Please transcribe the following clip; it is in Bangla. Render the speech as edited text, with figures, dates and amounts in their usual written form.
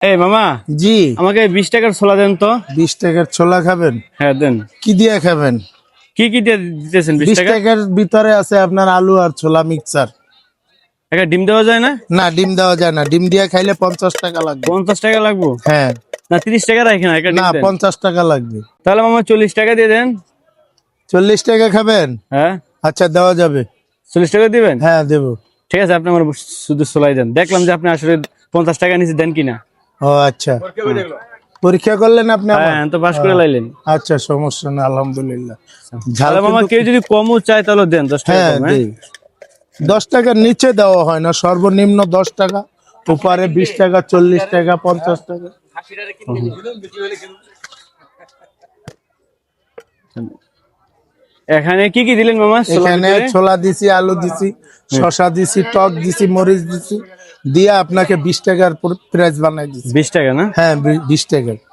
এই মামা, জি। আমাকে 20 টাকার ছোলা দেন তো। 20 টাকার ছোলা খাবেন? হ্যাঁ দেন। কি দিয়ে খাবেন? কি কি দিয়ে দিতেছেন 20 20 টাকা? টাকার ভিতরে আছে আপনার আলু আর ছোলা মিক্সচার। একটা ডিম দেওয়া যায় না? না, ডিম দেওয়া যায় না। ডিম দিয়ে খাইলে 50 টাকা লাগবে। 50 টাকা লাগবো? হ্যাঁ। না 30 টাকা রাখেন, একটা না, ডিম দেন। 50 টাকা লাগবে। তাহলে মামা 40 টাকা দিয়ে দেন। 40 টাকা খাবেন? হ্যাঁ আচ্ছা, দেওয়া যাবে। 40 টাকা দিবেন? হ্যাঁ, দেবো। ঠিক আছে, আপনি আমার শুধু ছোলাই দেন। দেখলাম যে আপনি আসলে 50 টাকা নিচে দেন কিনা। ও আচ্ছা, পরীক্ষা করলেন আপনি আমার? হ্যাঁ তো পাস করে লাইলেন। আচ্ছা, সমস্যা না, আলহামদুলিল্লাহ। ঝাল তাহলে মামা কিন্তু- কেউ যদি কমও চায় তাহলে দেন 10 টাকা হ্যাঁ, কম। দেই। 10 টাকার নিচে দেওয়া হয় না, সর্বনিম্ন 10 টাকা, উপরে 20 টাকা, 40 টাকা, 50 টাকা। এখানে কি কি দিলেন মামা ছোলার এখানে ভিতরে? ছোলা দিছি, আলু দিছি, শসা দিছি, টক দিছি, মরিচ দিছি, দিয়ে আপনাকে 20 টাকার প্রাইস বানাই দিছি। 20 টাকা না? হ্যাঁ, 20 টাকা।